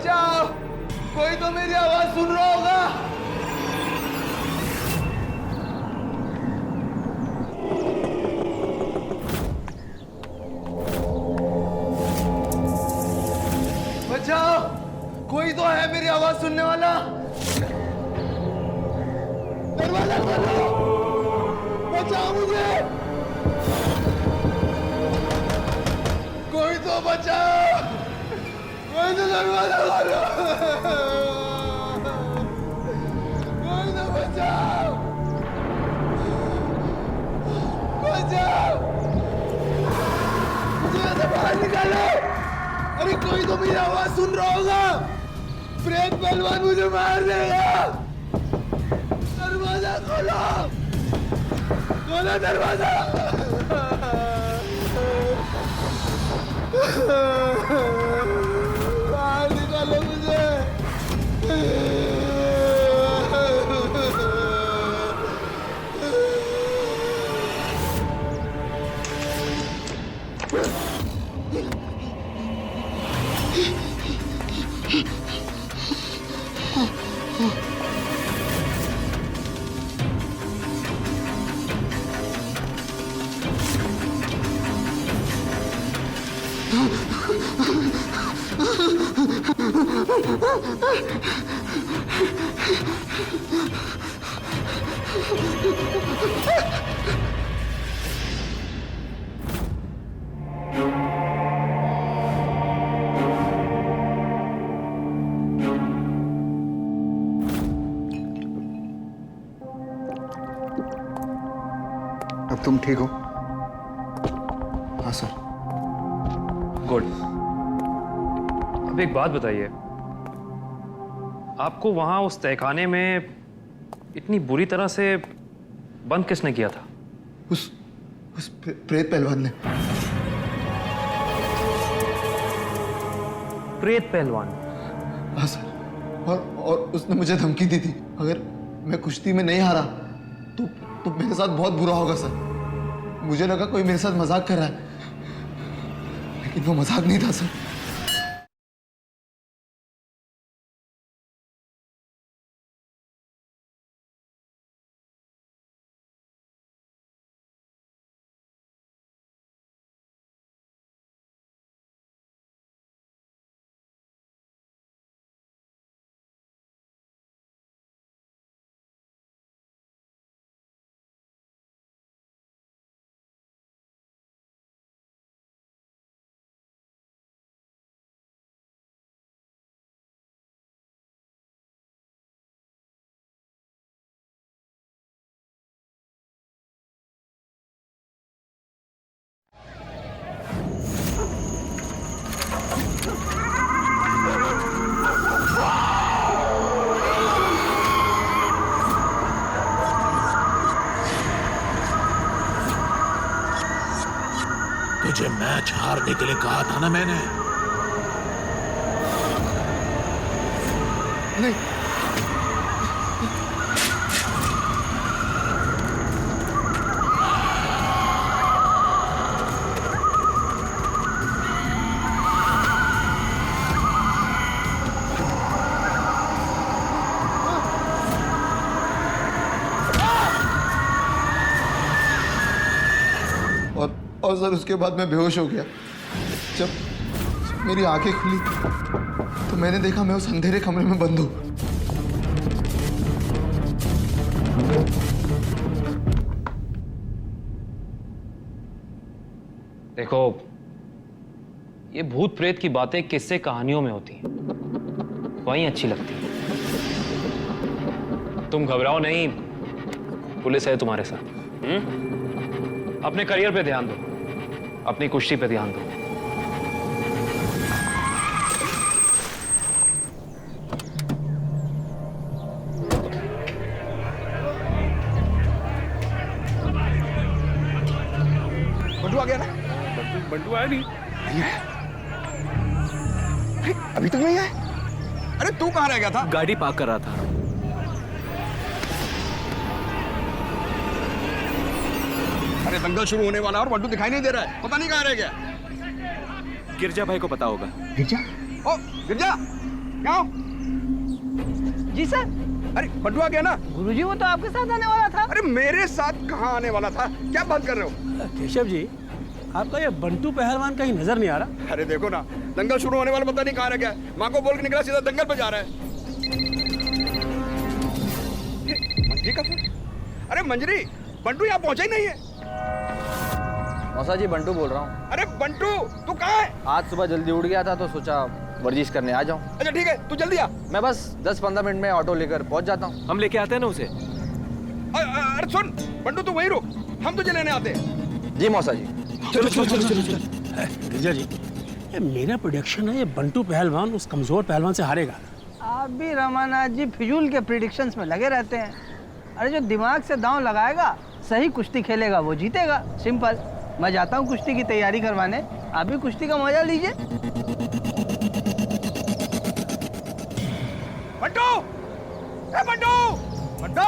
बचाओ, कोई तो मेरी आवाज सुन रहा होगा। बचाओ, कोई तो है मेरी आवाज सुनने वाला। दरवाजा खोलो, बचाओ मुझे, कोई तो बचाओ, कोई तो दरवाजा खोलो, कोई तो बचाओ, बचाओ, मुझे यहाँ से बाहर निकालो। अरे कोई तो मेरी आवाज सुन रहा होगा, प्रेत पहलवान मुझे मार देगा। दरवाजा खोलो, खोलो दरवाजा। बाहर निकालो मुझे। अब तुम ठीक हो? हाँ सर। गुड। अब एक बात बताइए, आपको वहां उस तहखाने में इतनी बुरी तरह से बंद किसने किया था? उस प्रेत पहलवान ने। प्रेत पहलवान? हाँ सर, और उसने मुझे धमकी दी थी, अगर मैं कुश्ती में नहीं हारा तो मेरे साथ बहुत बुरा होगा सर। मुझे लगा कोई मेरे साथ मजाक कर रहा है, लेकिन वो मजाक नहीं था सर। तुझे मैच हारने के लिए कहा था ना मैंने। नहीं, और सर उसके बाद मैं बेहोश हो गया। जब मेरी आंखें खुली तो मैंने देखा मैं उस अंधेरे कमरे में बंद हूं। देखो, ये भूत प्रेत की बातें किस्से कहानियों में होती हैं, वहीं अच्छी लगती है। तुम घबराओ नहीं, पुलिस है तुम्हारे साथ। अपने करियर पे ध्यान दो, अपनी कुश्ती पे ध्यान दो। बंटू आ गया ना? बंटू आया नहीं। नहीं आया? अरे अभी तक नहीं आया? अरे तू कहाँ रह गया था? गाड़ी पार्क कर रहा था। अरे दंगल शुरू होने वाला और बंटू दिखाई नहीं दे रहा है, पता नहीं कहाँ रह गया। गिरजा भाई को पता होगा। गिरजा? ओ गिरजा, क्या? जी सर। अरे बंटू आ गया ना? गुरुजी वो तो आपके साथ आने वाला था। अरे मेरे साथ कहाँ आने वाला था? क्या बात कर रहे हो? केशव जी, आपका ये बंटू पहलवान कहीं नजर नहीं आ रहा। अरे देखो ना, दंगल शुरू होने वाला पता नहीं कहाँ रह गया। माँ को बोल के निकला, सीधा दंगल पे जा रहा है। मंजरी का फोन? अरे मंजरी, बंटू यहाँ पहुंचा ही नहीं है। मौसा जी, बंटू बोल रहा हूँ। अरे बंटू, तू कहाँ है? आज सुबह जल्दी उठ गया था तो सोचा वर्जिश करने आ जाऊँ। अच्छा ठीक है, तू जल्दी आ। मैं बस 10-15 मिनट में ऑटो लेकर पहुँच जाता हूँ। हम लेके आते हैं ना उसे। अरे सुन बंटू, तू वहीं रुक, हम तुझे लेने आते हैं। जी मौसा जी। चलो चलो चलो चलो चलो। गिरिजा जी, ये मेरा प्रेडिक्शन है, ये बंटू पहलवान उस कमजोर पहलवान से हारेगा। आप भी रमानाथ जी फिजूल के प्रिडिक्शंस में लगे रहते हैं। अरे जो दिमाग से दांव लगाएगा, सही कुश्ती खेलेगा, वो जीतेगा। सिंपल। मैं जाता हूँ कुश्ती की तैयारी करवाने, आप भी कुश्ती का मजा लीजिए। बंटू, ए बंटू, बंटू।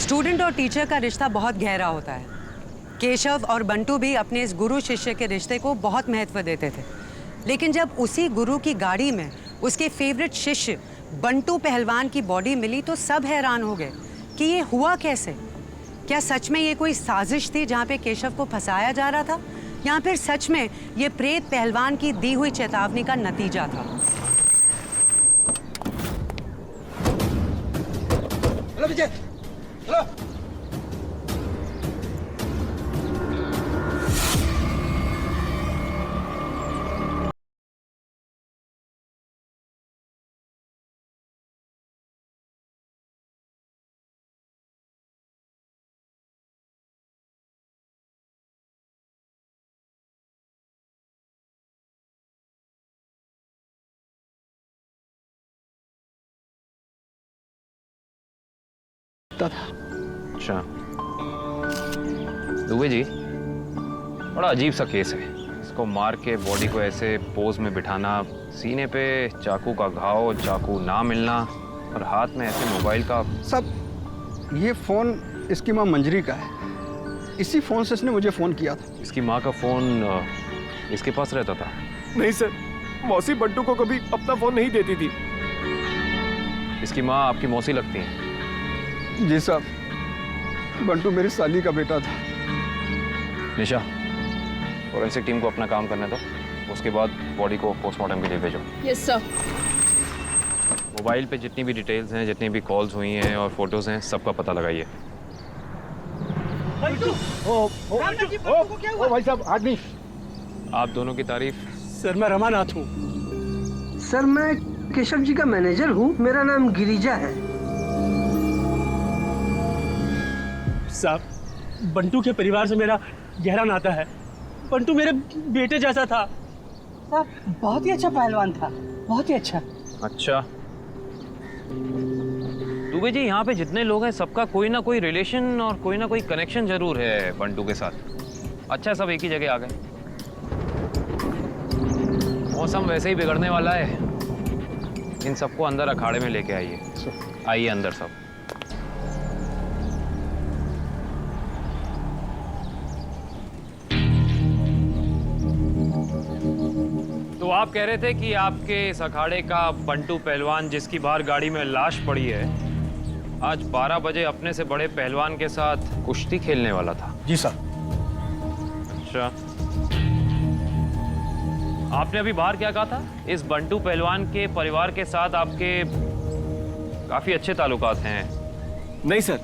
स्टूडेंट और टीचर का रिश्ता बहुत गहरा होता है। केशव और बंटू भी अपने इस गुरु शिष्य के रिश्ते को बहुत महत्व देते थे, लेकिन जब उसी गुरु की गाड़ी में उसके फेवरेट शिष्य बंटू पहलवान की बॉडी मिली तो सब हैरान हो गए कि ये हुआ कैसे। क्या सच में ये कोई साजिश थी जहाँ पे केशव को फंसाया जा रहा था, या फिर सच में ये प्रेत पहलवान की दी हुई चेतावनी का नतीजा था? हेलो विजय, हेलो। अच्छा, दुबे जी, बड़ा अजीब सा केस है। इसको मार के बॉडी को ऐसे पोज में बिठाना, सीने पे चाकू का घाव, चाकू ना मिलना, और हाथ में ऐसे मोबाइल का। सब ये फोन इसकी माँ मंजरी का है। इसी फोन से इसने मुझे फोन किया था। इसकी माँ का फोन इसके पास रहता था? नहीं सर, मौसी बंटू को कभी अपना फोन नहीं देती थी। इसकी माँ आपकी मौसी लगती है? जी साहब, बंटू मेरी साली का बेटा था। निशा, फोरेंसिक टीम को अपना काम करने दो, उसके बाद बॉडी को पोस्टमार्टम के लिए भेजो। Yes sir. मोबाइल पे जितनी भी डिटेल्स हैं, जितनी भी कॉल्स हुई हैं और फोटोज हैं, सबका पता लगाइए। भाई साहब, आदमी। आप दोनों की तारीफ। सर मैं रमानाथ हूँ। सर मैं केशव जी का मैनेजर हूँ, मेरा नाम गिरिजा है। साहब, बंटू के परिवार से मेरा गहरा नाता है। बंटू मेरे बेटे जैसा था। साहब बहुत ही अच्छा पहलवान था, बहुत ही अच्छा। अच्छा दुबे जी, यहाँ पे जितने लोग हैं सबका कोई ना कोई रिलेशन और कोई ना कोई कनेक्शन जरूर है बंटू के साथ। अच्छा, सब एक ही जगह आ गए। मौसम वैसे ही बिगड़ने वाला है, इन सबको अंदर अखाड़े में लेके आइए। आइए अंदर सब। तो आप कह रहे थे कि आपके इस अखाड़े का बंटू पहलवान, जिसकी बाहर गाड़ी में लाश पड़ी है, आज 12 बजे अपने से बड़े पहलवान के साथ कुश्ती खेलने वाला था? जी सर। अच्छा, आपने अभी बाहर क्या कहा था? इस बंटू पहलवान के परिवार के साथ आपके काफी अच्छे ताल्लुकात हैं। नहीं सर,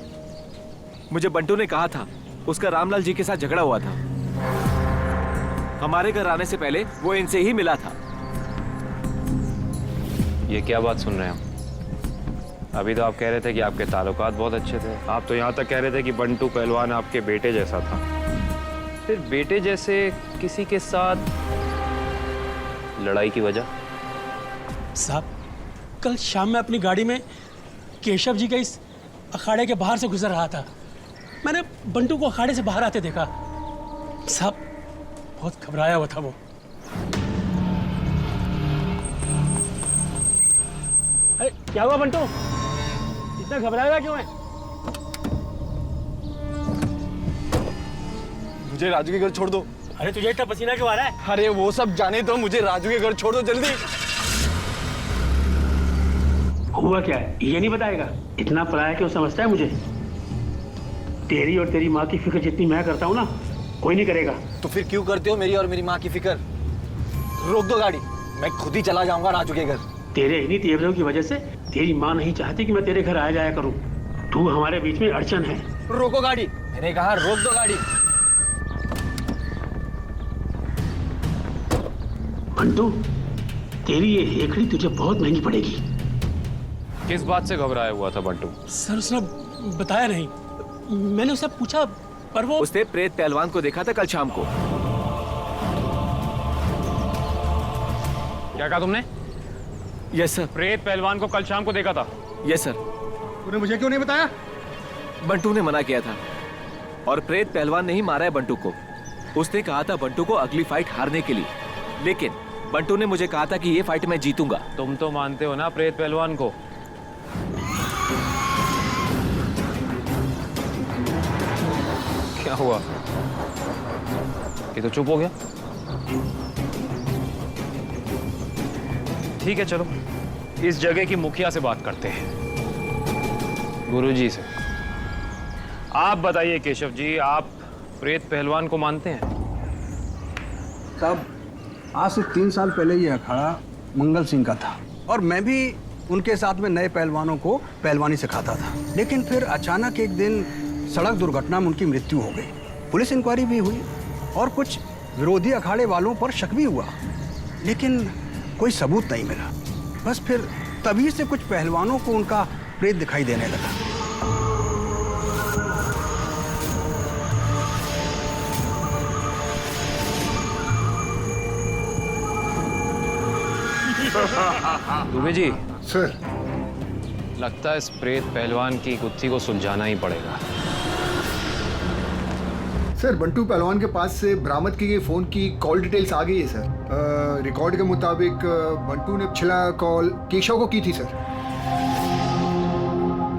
मुझे बंटू ने कहा था उसका रामलाल जी के साथ झगड़ा हुआ था। हमारे घर आने से पहले वो इनसे ही मिला था। ये क्या बात सुन रहे हैं हम? अभी तो आप कह रहे थे कि आपके ताल्लुकात बहुत अच्छे थे। आप तो यहाँ तक कह रहे थे कि बंटू पहलवान आपके बेटे जैसा था। फिर बेटे जैसे किसी के साथ लड़ाई की वजह? साहब, कल शाम में अपनी गाड़ी में केशव जी के इस अखाड़े के बाहर से गुजर रहा था। मैंने बंटू को अखाड़े से बाहर आते देखा। साहब, बहुत घबराया हुआ था वो। अरे क्या हुआ बंटू? इतना घबराया क्यों है? मुझे राजू के घर छोड़ दो। अरे तुझे इतना पसीना क्यों आ रहा है? अरे वो सब जाने दो, मुझे राजू के घर छोड़ दो जल्दी। हुआ क्या है ये नहीं बताएगा? इतना पराया क्यों समझता है मुझे? तेरी और तेरी माँ की फिक्र जितनी मैं करता हूँ ना, कोई नहीं करेगा। तो फिर क्यों करते हो मेरी और मेरी माँ की फिक्र? रोक दो गाड़ी, मैं खुद ही चला जाऊंगा राजू के घर। तेरे इन्हीं तेवरों की वजह से तेरी माँ नहीं चाहती कि मैं तेरे घर आया जाया करूँ। तू हमारे बीच में अड़चन है। रोको गाड़ी, मैंने कहा रोक दो गाड़ी। बंटू, तेरी ये हेकड़ी तुझे बहुत महंगी पड़ेगी। किस बात से घबराया हुआ था बंटू? सर उसने बताया नहीं। मैंने उससे पूछा पर वो उसने प्रेत पहलवान को देखा था कल शाम को। क्या कहा तुमने? Yes sir. प्रेत पहलवान को कल शाम को देखा था? Yes sir. तूने मुझे क्यों नहीं बताया? बंटू ने मना किया था और प्रेत पहलवान ने ही मारा है बंटू को। उसने कहा था बंटू को अगली फाइट हारने के लिए, लेकिन बंटू ने मुझे कहा था कि ये फाइट मैं जीतूंगा। तुम तो मानते हो ना प्रेत पहलवान को? क्या हुआ? ये तो चुप हो गया। ठीक है चलो, इस जगह की मुखिया से बात करते हैं, गुरुजी से। आप बताइए केशव जी, आप प्रेत पहलवान को मानते हैं? तब आज से 3 साल पहले ये अखाड़ा मंगल सिंह का था और मैं भी उनके साथ में नए पहलवानों को पहलवानी सिखाता था। लेकिन फिर अचानक एक दिन सड़क दुर्घटना में उनकी मृत्यु हो गई। पुलिस इंक्वायरी भी हुई और कुछ विरोधी अखाड़े वालों पर शक भी हुआ, लेकिन कोई सबूत नहीं मिला। बस फिर तभी से कुछ पहलवानों को उनका प्रेत दिखाई देने लगा। दुबे जी, सर, लगता है इस प्रेत पहलवान की गुत्थी को सुलझाना ही पड़ेगा। सर बंटू पहलवान के पास से बरामद की गई फोन की कॉल डिटेल्स आ गई है सर। रिकॉर्ड के मुताबिक बंटू ने पिछला कॉल केशव को की थी सर।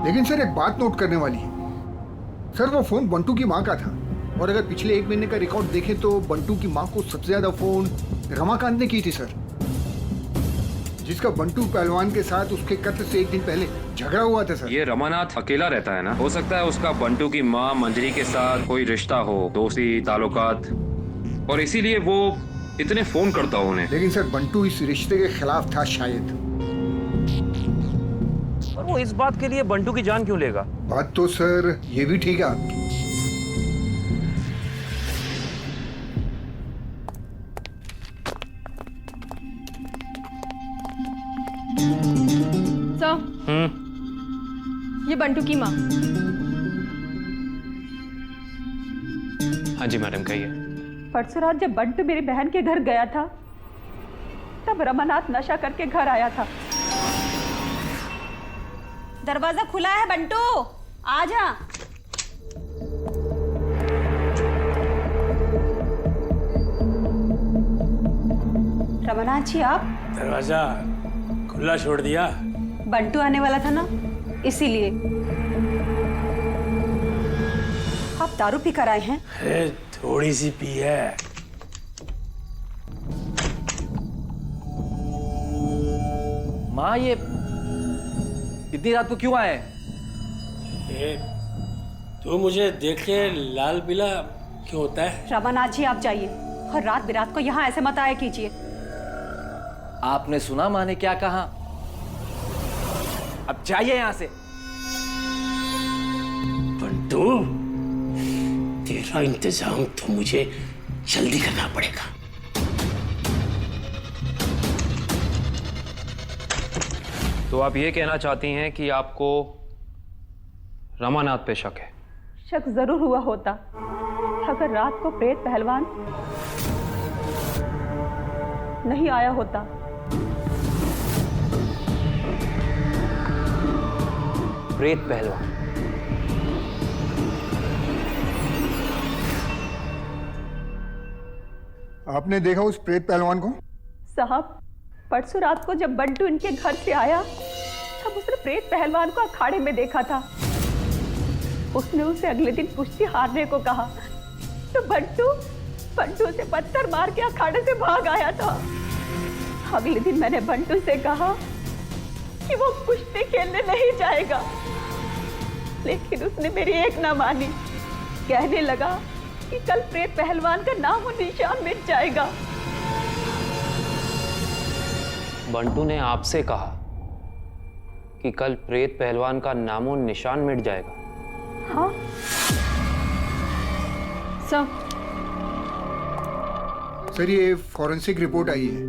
लेकिन सर एक बात नोट करने वाली है सर, वो फोन बंटू की माँ का था और अगर पिछले 1 महीने का रिकॉर्ड देखें तो बंटू की माँ को सबसे ज्यादा फोन रमाकांत ने की थी सर, जिसका बंटू पहलवान के साथ उसके कत्ल से 1 दिन पहले झगड़ा हुआ था सर। ये रमानाथ अकेला रहता है ना? हो सकता है उसका बंटू की माँ मंजरी के साथ कोई रिश्ता हो, दोस्ती ताल्लुकात, और इसीलिए वो इतने फोन करता हो उन्हें। लेकिन सर बंटू इस रिश्ते के खिलाफ था शायद। और वो इस बात के लिए बंटू की जान क्यों लेगा? बात तो सर ये भी ठीक है आपकी। ये बंटू की माँ। हाँ जी मैडम, कहिए। परसों रात जब बंटू मेरी बहन के घर गया था तब रमानाथ नशा करके घर आया था। दरवाजा खुला है बंटू, आ जा। रमानाथ जी आप? दरवाजा खुला छोड़ दिया? बंटू आने वाला था ना, इसीलिए। आप दारू पी कर आए हैं? अरे थोड़ी सी पी है। माँ ये इतनी रात को क्यों आए? तू मुझे देख के लाल पीला क्यों होता है? रमानाथ जी आप जाइए और रात बिरात को यहाँ ऐसे मत आया कीजिए। आपने सुना माँ ने क्या कहा? अब जाइए यहाँ से। बंटू, तेरा इंतजाम तो मुझे जल्दी करना पड़ेगा। तो आप ये कहना चाहती हैं कि आपको रमानाथ पे शक है? शक जरूर हुआ होता अगर रात को प्रेत पहलवान नहीं आया होता। प्रेत पहलवान? आपने देखा उस प्रेत पहलवान को? साहब, परसों रात को जब बंटू इनके घर से आया तब उसने प्रेत पहलवान को अखाड़े में देखा था। उसने उसे अगले दिन कुश्ती हारने को कहा तो बंटू से पत्थर मार के अखाड़े से भाग आया था। अगले दिन मैंने बंटू से कहा कि वो कुश्ती खेलने नहीं जाएगा, लेकिन उसने मेरी एक ना मानी। कहने लगा कि कल प्रेत पहलवान का नाम और निशान मिट जाएगा। बंटू ने आपसे कहा कि कल प्रेत पहलवान का नामो निशान मिट जाएगा? हाँ सब। सर ये फॉरेंसिक रिपोर्ट आई है।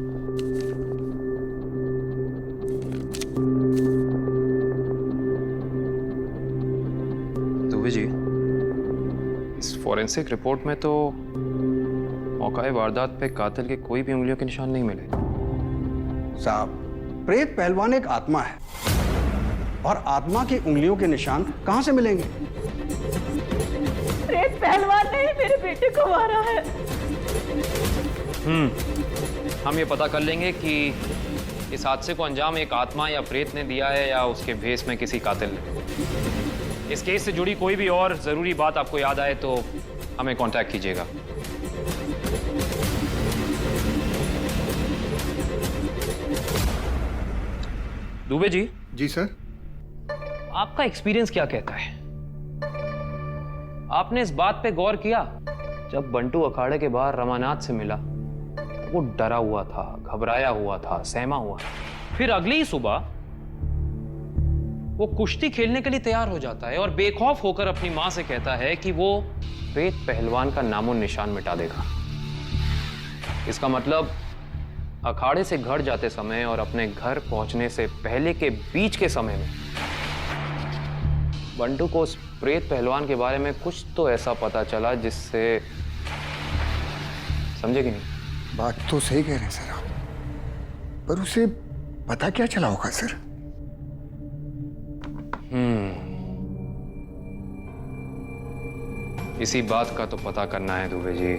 दुबे जी, इस फॉरेंसिक रिपोर्ट में तो मौका वारदात पे कातिल के कोई भी उंगलियों के निशान नहीं मिले। साहब, प्रेत पहलवान एक आत्मा है और आत्मा की उंगलियों के निशान कहां से मिलेंगे? प्रेत पहलवान ने ही मेरे बेटे को मारा है। हम ये पता कर लेंगे कि इस हादसे को अंजाम एक आत्मा या प्रेत ने दिया है या उसके भेष में किसी कातिल ने। इस केस से जुड़ी कोई भी और जरूरी बात आपको याद आए तो हमें कांटेक्ट कीजिएगा। दुबे जी। जी सर। आपका एक्सपीरियंस क्या कहता है? आपने इस बात पे गौर किया जब बंटू अखाड़े के बाहर रमानाथ से मिला तो वो डरा हुआ था, घबराया हुआ था, सहमा हुआ था। फिर अगली ही सुबह वो कुश्ती खेलने के लिए तैयार हो जाता है और बेखौफ होकर अपनी मां से कहता है कि वो प्रेत पहलवान का नामो निशान मिटा देगा। इसका मतलब अखाड़े से घर जाते समय और अपने घर पहुंचने से पहले के बीच के समय में बंटू को उस प्रेत पहलवान के बारे में कुछ तो ऐसा पता चला जिससे, समझे कि नहीं? बात तो सही कह रहे हैं सर आप, पर उसे पता क्या चला होगा सर? इसी बात का तो पता करना है दुबे जी।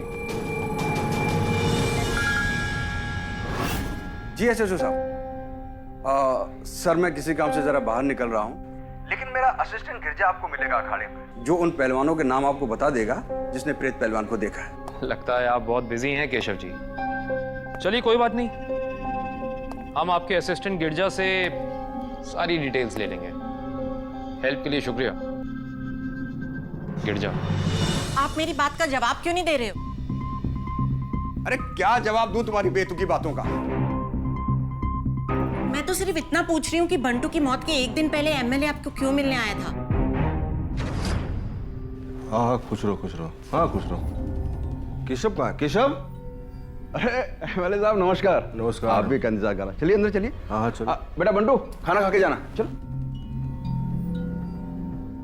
जी एसएचओ साहब, सर मैं किसी काम से जरा बाहर निकल रहा हूँ, लेकिन मेरा असिस्टेंट गिरजा आपको मिलेगा अखाड़े में, जो उन पहलवानों के नाम आपको बता देगा जिसने प्रेत पहलवान को देखा है। लगता है आप बहुत बिजी हैं केशव जी। चलिए कोई बात नहीं, हम आपके असिस्टेंट गिरजा से सारी डिटेल्स ले लेंगे। हेल्प के लिए शुक्रिया गिरजा। आप मेरी बात का जवाब क्यों नहीं दे रहे हो? अरे क्या जवाब दूं तुम्हारी बेतुकी बातों का? मैं तो सिर्फ इतना पूछ रही हूँ कि बंटू की मौत के एक दिन पहले एमएलए आपको क्यों मिलने आया था? हाँ खुश रहो खुश रहो। हाँ खुश रहो। केशव कहाँ? केशव? अरे एमएलए साहब नमस्कार। नमस्कार। आप भी का इंतजार कर रहा। चलिए अंदर चलिए। हाँ चलो। बेटा बंटू खाना खा के जाना। चलो।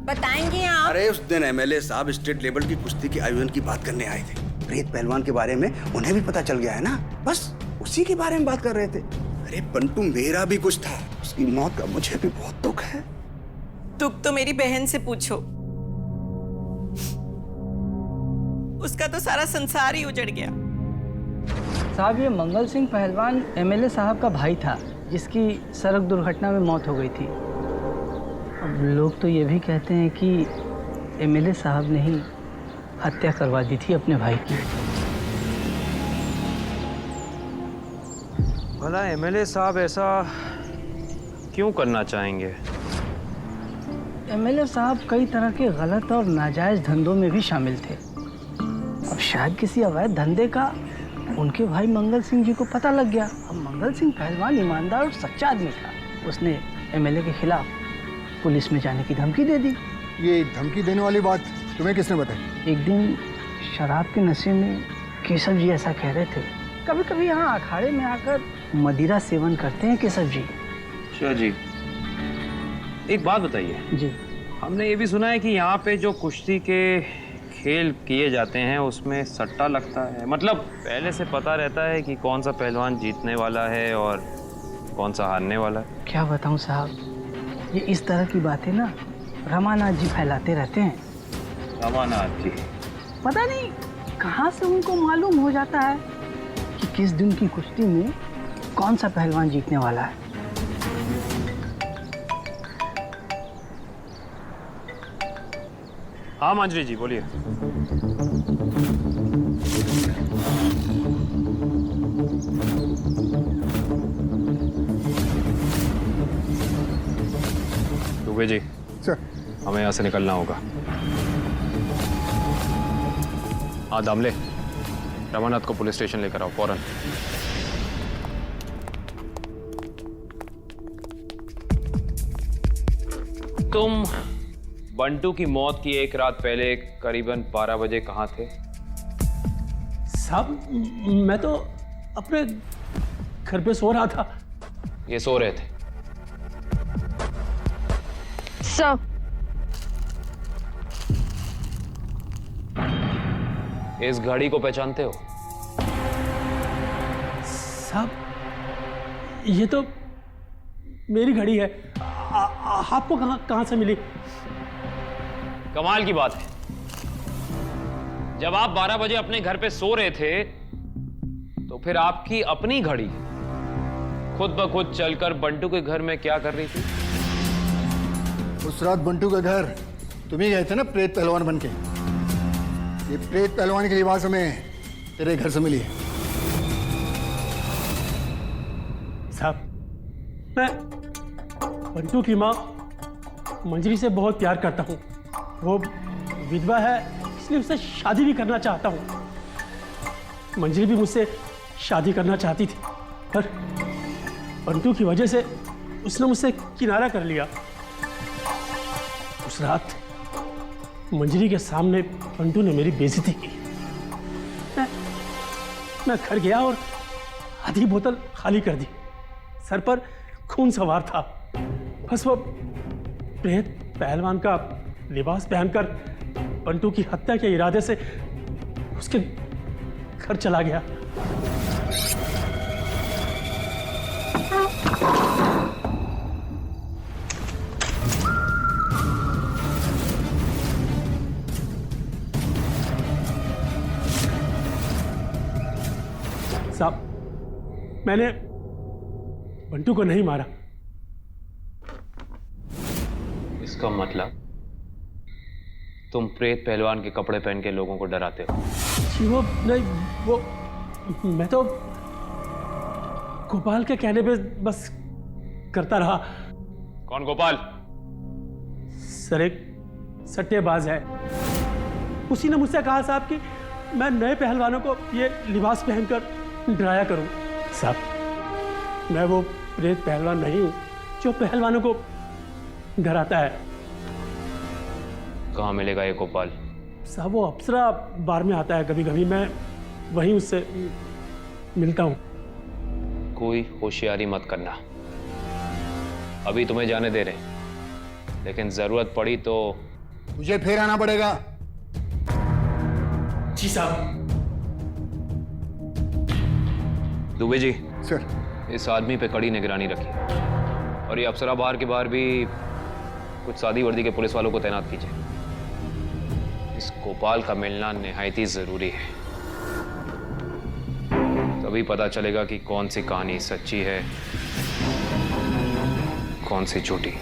बताएंगे आप? अरे उस दिन एमएलए साहब स्टेट लेवल की कुश्ती के आयोजन की बात करने आए थे। प्रेत पहलवान के बारे में उन्हें भी पता चल गया है ना, बस उसी के बारे में बात कर रहे थे। अरे बंटू मेरा भी कुछ था, उसकी मौत का मुझे भी बहुत दुख है। दुख तो मेरी बहन से पूछो, उसका तो सारा संसार ही उजड़ गया। साहब ये मंगल सिंह पहलवान एमएलए साहब का भाई था जिसकी सड़क दुर्घटना में मौत हो गई थी। अब लोग तो ये भी कहते हैं कि एमएलए साहब ने ही हत्या करवा दी थी अपने भाई की। भला एमएलए साहब ऐसा क्यों करना चाहेंगे? एमएलए साहब कई तरह के गलत और नाजायज धंधों में भी शामिल थे। अब शायद किसी अवैध धंधे का उनके भाई मंगल सिंह जी को पता लग गया। अब मंगल सिंह पहलवान ईमानदार और सच्चा आदमी था, उसने एमएलए के खिलाफ पुलिस में जाने की धमकी दे दी। ये धमकी देने वाली बात तुम्हें किसने बताई? एक दिन शराब के नशे में केशव जी ऐसा कह रहे थे। कभी कभी यहाँ अखाड़े में आकर मदिरा सेवन करते हैं केशव जी। अच्छा जी, एक बात बताइए जी। हमने ये भी सुना है कि यहाँ पे जो कुश्ती के खेल किए जाते हैं उसमें सट्टा लगता है, मतलब पहले से पता रहता है कि कौन सा पहलवान जीतने वाला है और कौन सा हारने वाला है। क्या बताऊँ साहब, ये इस तरह की बातें ना रमानाथ जी फैलाते रहते हैं। रमानाथ जी? पता नहीं कहाँ से उनको मालूम हो जाता है कि किस दिन की कुश्ती में कौन सा पहलवान जीतने वाला है। हाँ मंजरी जी बोलिए। दुबे जी सर। हमें यहाँ से निकलना होगा। हाँ दामले, रमानाथ को पुलिस स्टेशन लेकर आओ फौरन। तुम बंटू की मौत की एक रात पहले करीबन 12 बजे कहाँ थे? साहब मैं तो अपने घर पे सो रहा था। ये सो रहे थे? सर। इस घड़ी को पहचानते हो? साहब ये तो मेरी घड़ी है। आपको कहां से मिली? कमाल की बात है, जब आप 12 बजे अपने घर पे सो रहे थे तो फिर आपकी अपनी घड़ी खुद ब खुद चलकर बंटू के घर में क्या कर रही थी? उस रात बंटू का घर तुम ही गए थे ना प्रेत पहलवान बनके। ये प्रेत पहलवान की लिबास हमें तेरे घर से मिली है। साहब मैं बंटू की माँ मंजरी से बहुत प्यार करता हूँ। वो विधवा है इसलिए उससे शादी भी करना चाहता हूँ। मंजरी भी मुझसे शादी करना चाहती थी पर बंटू की वजह से उसने मुझसे किनारा कर लिया। उस रात मंजरी के सामने बंटू ने मेरी बेइज्जती की। मैं घर गया और आधी बोतल खाली कर दी। सर पर खून सवार था। बस वो प्रेत पहलवान का लिबास पहनकर बंटू की हत्या के इरादे से उसके घर चला गया। साहब मैंने बंटू को नहीं मारा। इसका मतलब तुम प्रेत पहलवान के कपड़े पहन के लोगों को डराते हो? जी वो नहीं, वो मैं तो गोपाल के कहने पे बस करता रहा। कौन गोपाल? सर एक सट्टेबाज है। उसी ने मुझसे कहा साहब कि मैं नए पहलवानों को ये लिबास पहनकर डराया करूं। साहब मैं वो प्रेत पहलवान नहीं हूं जो पहलवानों को डराता है। कहाँ मिलेगा ये गोपाल? साहब वो अप्सरा बार में आता है कभी कभी, मैं वहीं उससे मिलता हूं। कोई होशियारी मत करना, अभी तुम्हें जाने दे रहे हैं, लेकिन जरूरत पड़ी तो तुझे फिर आना पड़ेगा। जी साहब। दुबे जी सर। इस आदमी पे कड़ी निगरानी रखिए और ये अप्सरा बार के बाहर भी कुछ सादी वर्दी के पुलिस वालों को तैनात कीजिए। इस गोपाल का मिलना निहायत ही जरूरी है, तभी पता चलेगा कि कौन सी कहानी सच्ची है कौन सी झूठी।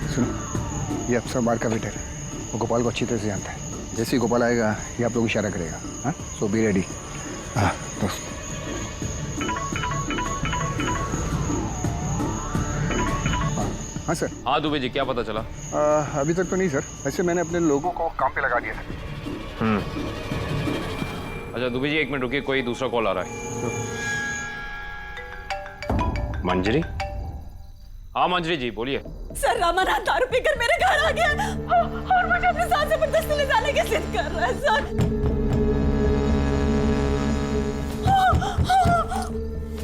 सुनो, ये अफसर बार का वेटर है। वो गोपाल को अच्छी तरह से जानता है। जैसे ही गोपाल आएगा ये आप लोग इशारा करेगा। हाँ, सो बी रेडी। हाँ दोस्त। हाँ सर। हाँ दुबे जी, क्या पता चला? अभी तक तो नहीं सर, वैसे मैंने अपने लोगों को काम पे लगा दिया था। अच्छा दुबे जी 1 मिनट रुकिए, कोई दूसरा कॉल आ रहा है। मंजरी? हाँ मंजरी जी बोलिए। सर रामानाथ दारू पीकर मेरे घर आ गया और मुझे अपने साथ जबरदस्ती ले जाने की जिद कर रहा है सर।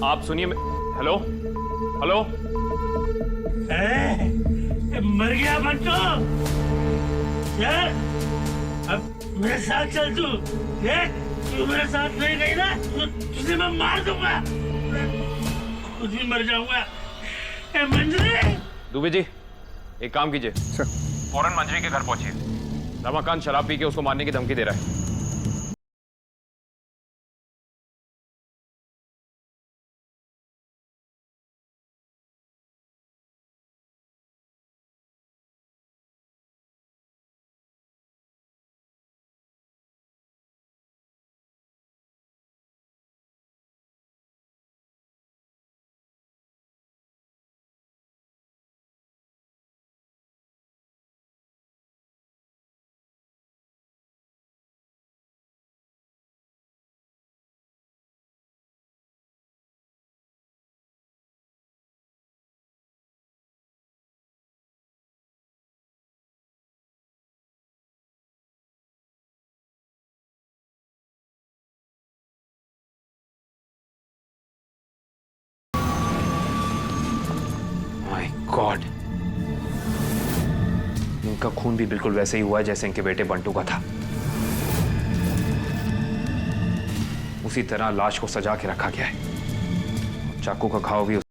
आप सुनिए। Hello hello. मर गया बंटू? अब मेरे साथ चल। तू मेरे साथ नहीं गई ना तुझे मैं मार दूंगा, खुद ही मर जाऊंगा। मंजरी। दुबे जी एक काम कीजिए सर, फौरन मंजरी के घर पहुंचिए। रमाकांत शराब पी के उसको मारने की धमकी दे रहा है। माय गॉड, इनका खून भी बिल्कुल वैसे ही हुआ है जैसे इनके बेटे बंटू का था। उसी तरह लाश को सजा के रखा गया है। चाकू का घाव भी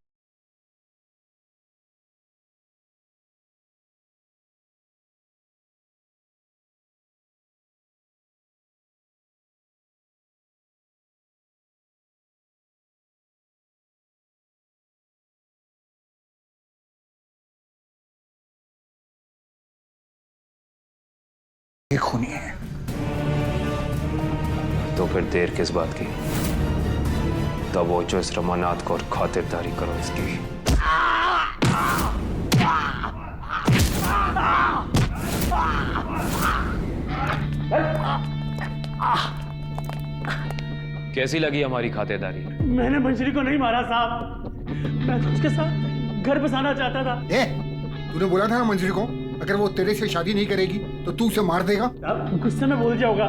खूनी है। तो फिर देर किस बात की? तब वो जो इस रमानाथ को और खातिरदारी करो इसकी। कैसी लगी हमारी खातिरदारी? मैंने मंजरी को नहीं मारा साहब, मैं तो उसके साथ घर बसाना चाहता था। तूने बोला था ना मंजरी को, अगर वो तेरे से शादी नहीं करेगी तो तू उसे मार देगा। अब गुस्से में बोल जाऊंगा।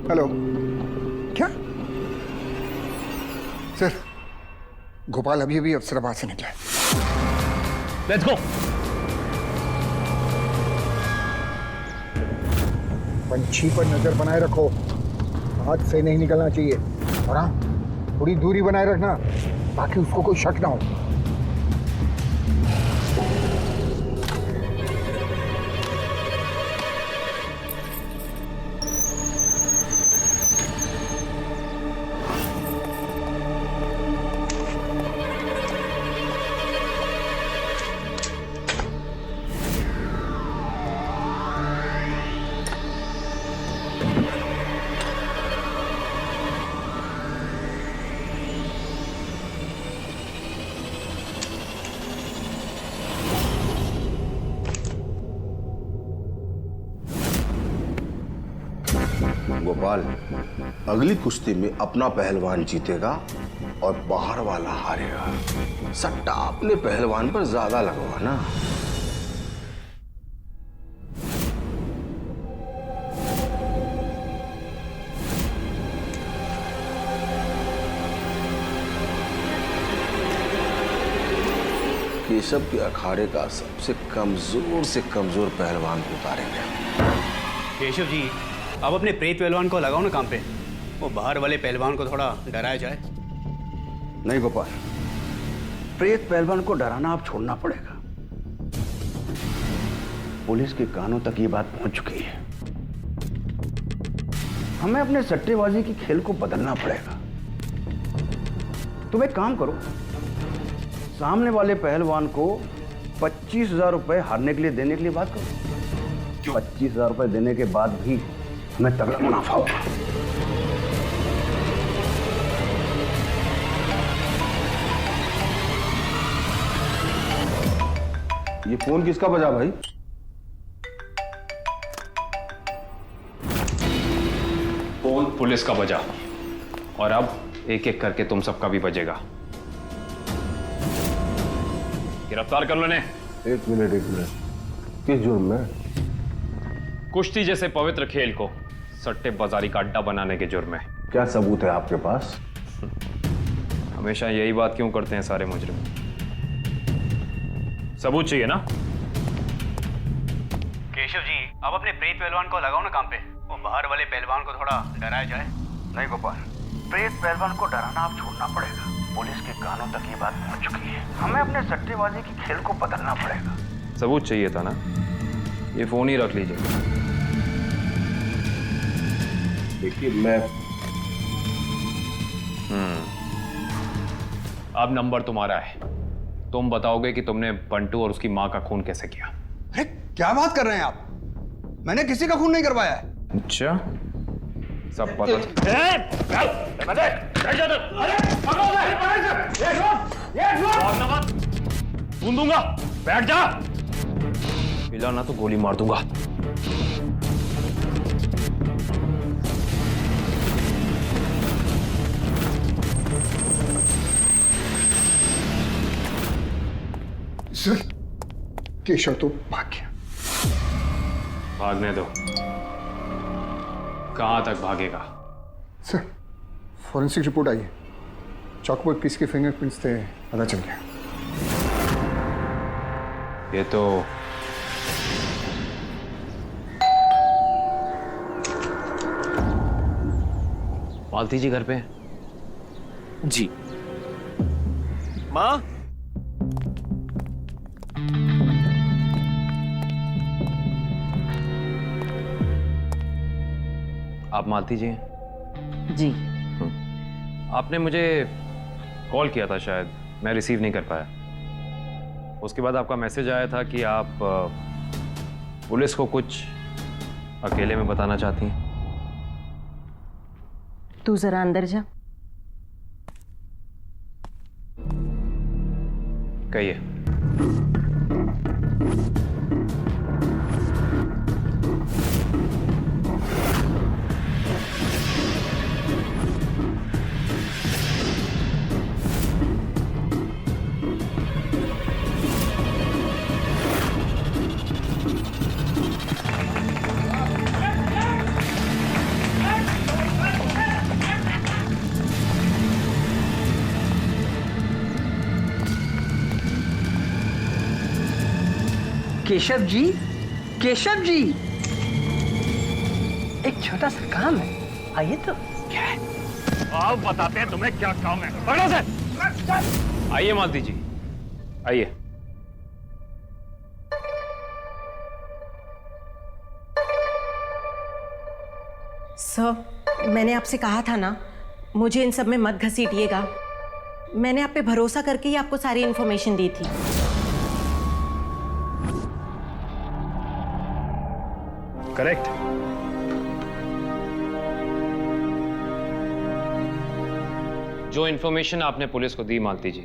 हेलो, क्या सर? गोपाल अभी अभी अफसराबाद से निकला। Let's go. पंछी पर नजर बनाए रखो, हाथ से नहीं निकलना चाहिए। और हाँ, थोड़ी दूरी बनाए रखना ताकि उसको कोई शक ना हो। गोपाल, अगली कुश्ती में अपना पहलवान जीतेगा और बाहर वाला हारेगा। सट्टा अपने पहलवान पर ज्यादा लगवाना। केशव के अखाड़े का सबसे कमजोर से कमजोर पहलवान को उतारेंगे। केशव जी, अब अपने प्रेत पहलवान को लगाओ ना काम पे, वो बाहर वाले पहलवान को थोड़ा डराया जाए। नहीं गोपाल, प्रेत पहलवान को डराना आप छोड़ना पड़ेगा। पुलिस के कानों तक ये बात पहुंच चुकी है। हमें अपने सट्टेबाजी की खेल को बदलना पड़ेगा। तुम एक काम करो, सामने वाले पहलवान को 25,000 रुपए हारने के लिए देने के लिए बात करो। 25,000 रुपए देने के बाद भी हमें तगड़ा मुनाफा होगा। ये फोन किसका बजा भाई? फोन पुलिस का बजा, और अब एक एक करके तुम सबका भी बजेगा। गिरफ्तार कर लो इन्हें। एक मिनट, किस जुर्म में? कुश्ती जैसे पवित्र खेल को सट्टे बाजारी का अड्डा बनाने के जुर्म में। क्या सबूत है आपके पास? हमेशा यही बात क्यों करते हैं सारे मुजरिम? सबूत चाहिए ना? केशव जी, अब अपने प्रेत पहलवान को लगाओ ना काम पे, वो बाहर वाले पहलवान को थोड़ा डराया जाए। नहीं गोपाल, प्रेत पहलवान को डराना आप छोड़ना पड़ेगा। पुलिस के कानों तक ये बात पहुंच चुकी है। हमें अपने सट्टेबाजी की खेल को बदलना पड़ेगा। सबूत चाहिए था ना? ये फोन ही रख लीजिए। देखिए मैं अब नंबर तुम्हारा है। तुम बताओगे कि तुमने बंटू और उसकी माँ का खून कैसे किया। अरे क्या बात कर रहे हैं आप? मैंने किसी का खून नहीं करवाया है। अच्छा, सब पता। खून दूंगा, बैठ जा। हिला ना तो गोली मार दूंगा। सर, केशव तो भाग गया। भागने दो। कहां तक भागेगा? सर, फॉरेंसिक रिपोर्ट आई है। चॉकबोर्ड पे इसके फिंगरप्रिंट्स थे, पता चल गया। ये तो मालती जी घर पे हैं? जी। माँ, आप मालती जी हैं? जी। आपने मुझे कॉल किया था शायद, मैं रिसीव नहीं कर पाया। उसके बाद आपका मैसेज आया था कि आप पुलिस को कुछ अकेले में बताना चाहती हैं। तू जरा अंदर जा। कहिए। केशव जी, केशव जी, एक छोटा सा काम है, आइए तो। क्या है? आप बताते हैं तुम्हें क्या काम है। पकड़ो से। आइए मालती जी, आइए। सर, मैंने आपसे कहा था ना, मुझे इन सब में मत घसीटिएगा। मैंने आप पे भरोसा करके ही आपको सारी इन्फॉर्मेशन दी थी। करेक्ट। जो इन्फॉर्मेशन आपने पुलिस को दी मालती जी,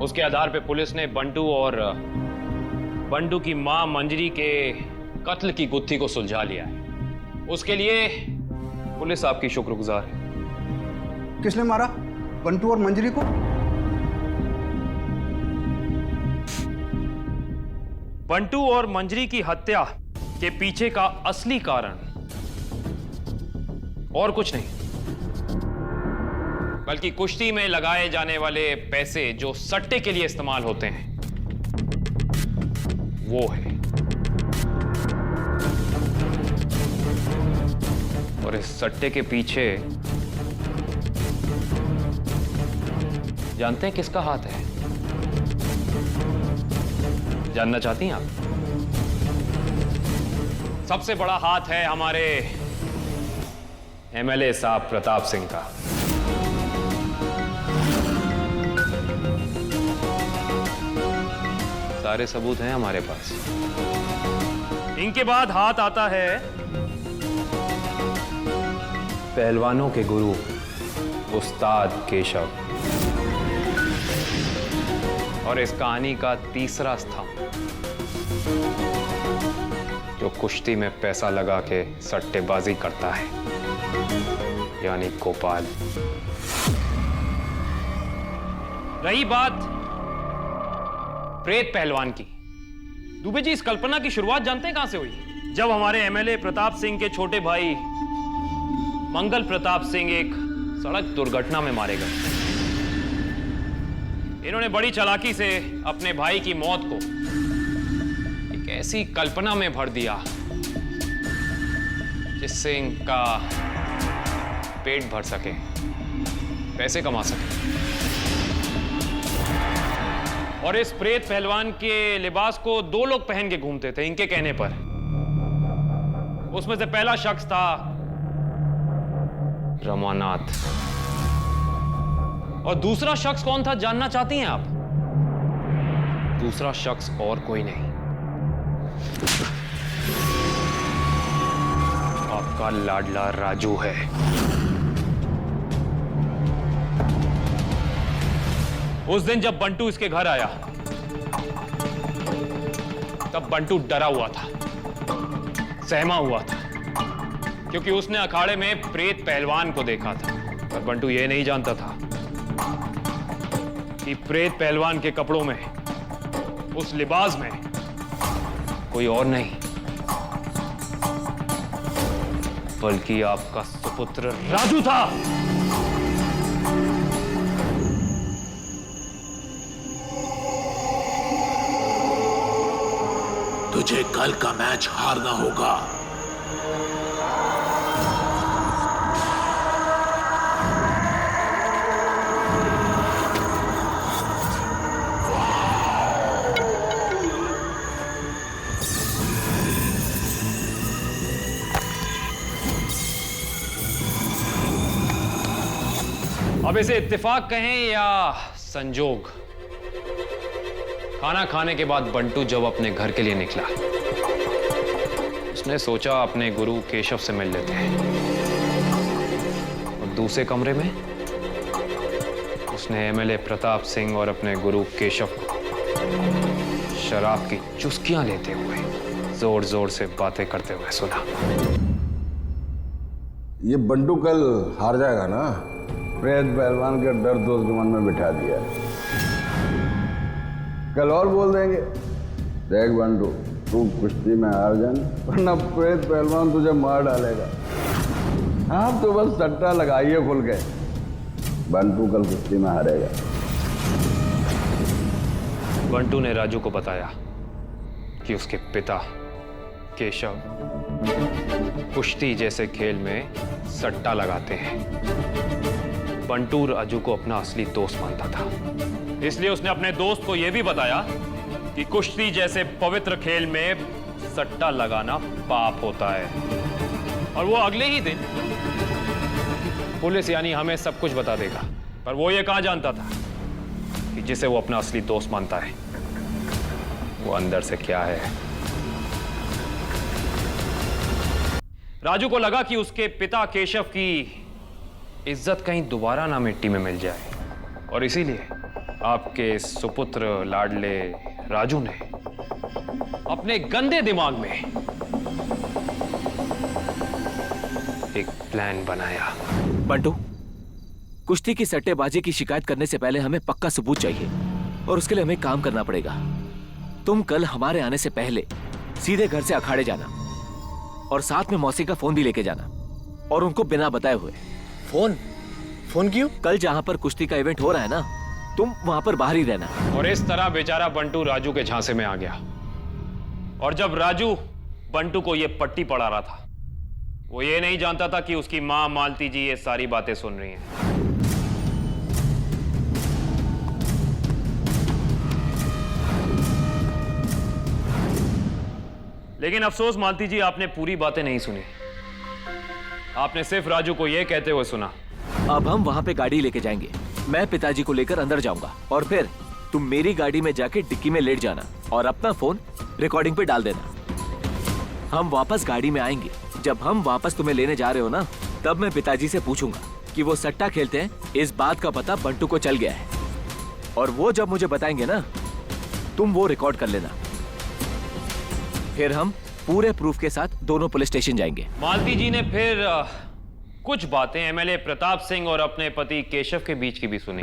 उसके आधार पे पुलिस ने बंटू और बंटू की मां मंजरी के कत्ल की गुत्थी को सुलझा लिया है। उसके लिए पुलिस आपकी शुक्रगुजार है। किसने मारा बंटू और मंजरी को? बंटू और मंजरी की हत्या के पीछे का असली कारण और कुछ नहीं, बल्कि कुश्ती में लगाए जाने वाले पैसे जो सट्टे के लिए इस्तेमाल होते हैं, वो है। और इस सट्टे के पीछे जानते हैं किसका हाथ है? जानना चाहती हैं आप? सबसे बड़ा हाथ है हमारे एमएलए साहब प्रताप सिंह का। सारे सबूत हैं हमारे पास। इनके बाद हाथ आता है पहलवानों के गुरु उस्ताद केशव, और इस कहानी का तीसरा स्तंभ जो कुश्ती में पैसा लगा के सट्टेबाजी करता है, यानी गोपाल। रही बात प्रेत पहलवान की, दुबे जी इस कल्पना की शुरुआत जानते हैं कहां से हुई? जब हमारे एमएलए प्रताप सिंह के छोटे भाई मंगल प्रताप सिंह एक सड़क दुर्घटना में मारे गए। इन्होंने बड़ी चालाकी से अपने भाई की मौत को एक ऐसी कल्पना में भर दिया जिससे इनका पेट भर सके, पैसे कमा सके। और इस प्रेत पहलवान के लिबास को 2 लोग पहन के घूमते थे इनके कहने पर। उसमें से पहला शख्स था रमानाथ, और दूसरा शख्स कौन था जानना चाहती हैं आप? दूसरा शख्स और कोई नहीं, आपका लाडला राजू है। उस दिन जब बंटू इसके घर आया तब बंटू डरा हुआ था, सहमा हुआ था, क्योंकि उसने अखाड़े में प्रेत पहलवान को देखा था। पर बंटू यह नहीं जानता था कि प्रेत पहलवान के कपड़ों में, उस लिबास में कोई और नहीं बल्कि आपका सुपुत्र राजू था। तुझे कल का मैच हारना होगा। अब इसे इत्तेफाक कहें या संजोग, खाना खाने के बाद बंटू जब अपने घर के लिए निकला, उसने सोचा अपने गुरु केशव से मिल लेते हैं। और दूसरे कमरे में उसने एमएलए प्रताप सिंह और अपने गुरु केशव को शराब की चुस्कियां लेते हुए जोर जोर से बातें करते हुए सुना। ये बंटू कल हार जाएगा ना? प्रेत पहलवान का डर तो उसके मन में बिठा दिया। कल और बोल देंगे, देख बंटू तू कुश्ती में हार जाना वरना प्रेत पहलवान तुझे मार डालेगा। आप तो बस सट्टा लगाइए खुल गए, बंटू कल कुश्ती में हारेगा। बंटू ने राजू को बताया कि उसके पिता केशव कुश्ती जैसे खेल में सट्टा लगाते हैं। बंटू राजू को अपना असली दोस्त मानता था, इसलिए उसने अपने दोस्त को यह भी बताया कि कुश्ती जैसे पवित्र खेल में सट्टा लगाना पाप होता है। और वो अगले ही दिन पुलिस यानी हमें सब कुछ बता देगा। पर वो ये कहाँ जानता था कि जिसे वो अपना असली दोस्त मानता है वो अंदर से क्या है। राजू को लगा कि उसके पिता केशव की इज्जत कहीं दोबारा ना मिट्टी में मिल जाए, और इसीलिए आपके सुपुत्र लाडले राजू ने अपने गंदे दिमाग में एक प्लान बनाया। बंटू, कुश्ती की सट्टेबाजी की शिकायत करने से पहले हमें पक्का सबूत चाहिए, और उसके लिए हमें काम करना पड़ेगा। तुम कल हमारे आने से पहले सीधे घर से अखाड़े जाना, और साथ में मौसी का फोन भी लेके जाना, और उनको बिना बताए हुए। फोन क्यों? कल जहां पर कुश्ती का इवेंट हो रहा है ना, तुम वहां पर बाहर ही रहना। और इस तरह बेचारा बंटू राजू के झांसे में आ गया। और जब राजू बंटू को यह पट्टी पढ़ा रहा था, वो ये नहीं जानता था कि उसकी मां मालती जी ये सारी बातें सुन रही हैं। लेकिन अफसोस मालती जी, आपने पूरी बातें नहीं सुनी। आपने सिर्फ राजू को यह कहते हुए सुना। अब हम वहां पे गाड़ी लेके जाएंगे, मैं पिताजी को लेकर अंदर जाऊंगा, और फिर तुम मेरी गाड़ी में जाके डिक्की में लेट जाना और अपना फोन रिकॉर्डिंग पे डाल देना। हम वापस गाड़ी में आएंगे। जब हम वापस तुम्हें लेने जा रहे हो ना, तब मैं पिताजी से पूछूंगा कि वो सट्टा खेलते हैं, इस बात का पता बंटू को चल गया है। और वो जब मुझे बताएंगे ना, तुम वो रिकॉर्ड कर लेना। फिर हम पूरे प्रूफ के साथ दोनों पुलिस स्टेशन जाएंगे। मालती जी ने फिर कुछ बातें एमएलए प्रताप सिंह और अपने पति केशव के बीच की भी सुनी।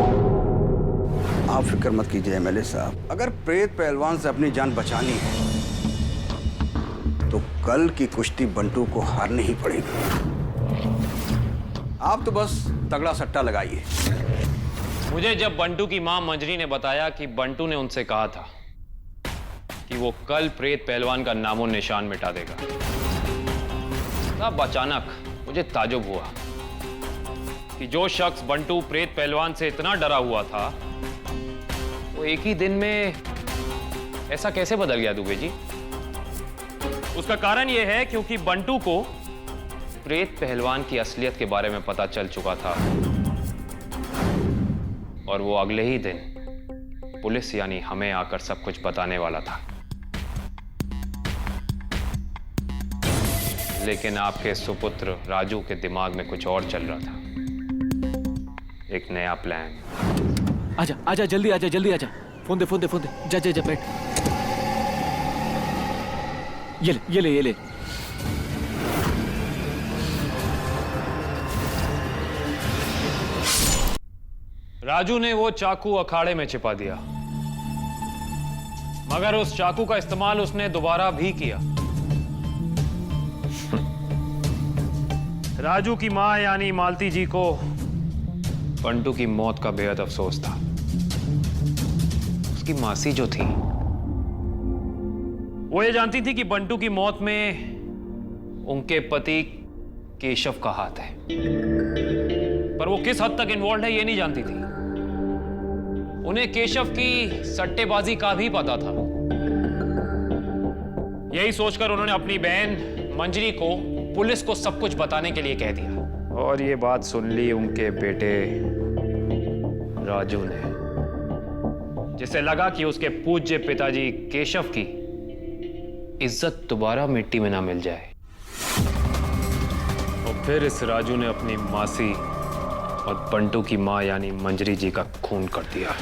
आप फिक्र मत कीजिए एमएलए साहब, अगर प्रेत पहलवान से अपनी जान बचानी है तो कल की कुश्ती बंटू को हारनी ही पड़ेगी। आप तो बस तगड़ा सट्टा लगाइए। मुझे जब बंटू की मां मंजरी ने बताया कि बंटू ने उनसे कहा था कि वो कल प्रेत पहलवान का नामो निशान मिटा देगा, तब अचानक मुझे ताजुब हुआ कि जो शख्स बंटू प्रेत पहलवान से इतना डरा हुआ था, वो एक ही दिन में ऐसा कैसे बदल गया दुबे जी? उसका कारण यह है क्योंकि बंटू को प्रेत पहलवान की असलियत के बारे में पता चल चुका था और वो अगले ही दिन पुलिस यानी हमें आकर सब कुछ बताने वाला था। लेकिन आपके सुपुत्र राजू के दिमाग में कुछ और चल रहा था, एक नया प्लान। आजा आजा, जल्दी आजा, जल्दी आजा। फोन दे, फोन दे, फोन दे। जा जा जा, बैठ। ये ले, ये ले, ये ले। राजू ने वो चाकू अखाड़े में छिपा दिया, मगर उस चाकू का इस्तेमाल उसने दोबारा भी किया। राजू की मां यानी मालती जी को बंटू की मौत का बेहद अफसोस था। उसकी मासी जो थी वो ये जानती थी कि बंटू की मौत में उनके पति केशव का हाथ है, पर वो किस हद तक इन्वॉल्व है ये नहीं जानती थी। उन्हें केशव की सट्टेबाजी का भी पता था। यही सोचकर उन्होंने अपनी बहन मंजरी को पुलिस को सब कुछ बताने के लिए कह दिया। और ये बात सुन ली उनके बेटे राजू ने, जिसे लगा कि उसके पूज्य पिताजी केशव की इज्जत दोबारा मिट्टी में ना मिल जाए। और फिर इस राजू ने अपनी मासी और बंटू की मां यानी मंजरी जी का खून कर दिया।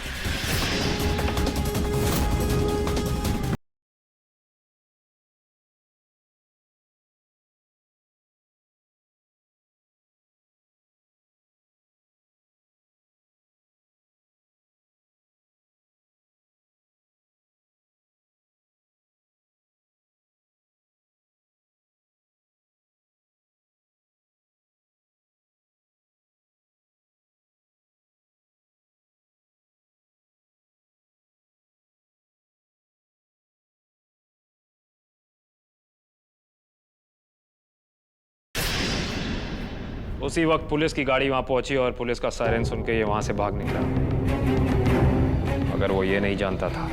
उसी वक्त पुलिस की गाड़ी वहां पहुंची और पुलिस का सायरन सुन के ये वहां से भाग निकला। मगर वो ये नहीं जानता था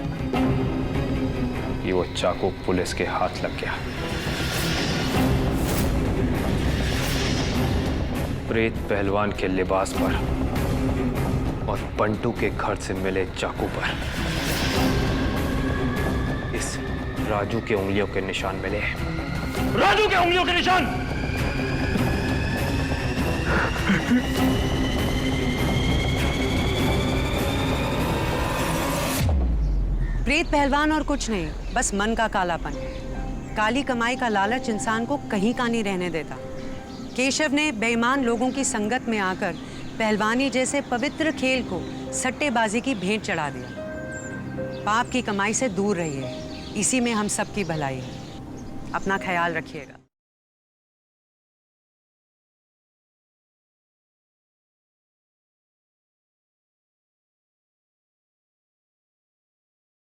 कि वो चाकू पुलिस के हाथ लग गया। प्रेत पहलवान के लिबास पर और बंटू के घर से मिले चाकू पर इस राजू के उंगलियों के निशान मिले। राजू के उंगलियों के निशान! प्रेत पहलवान और कुछ नहीं, बस मन का कालापन। काली कमाई का लालच इंसान को कहीं का नहीं रहने देता। केशव ने बेईमान लोगों की संगत में आकर पहलवानी जैसे पवित्र खेल को सट्टेबाजी की भेंट चढ़ा दिया। पाप की कमाई से दूर रहिए, इसी में हम सबकी भलाई है। अपना ख्याल रखिएगा।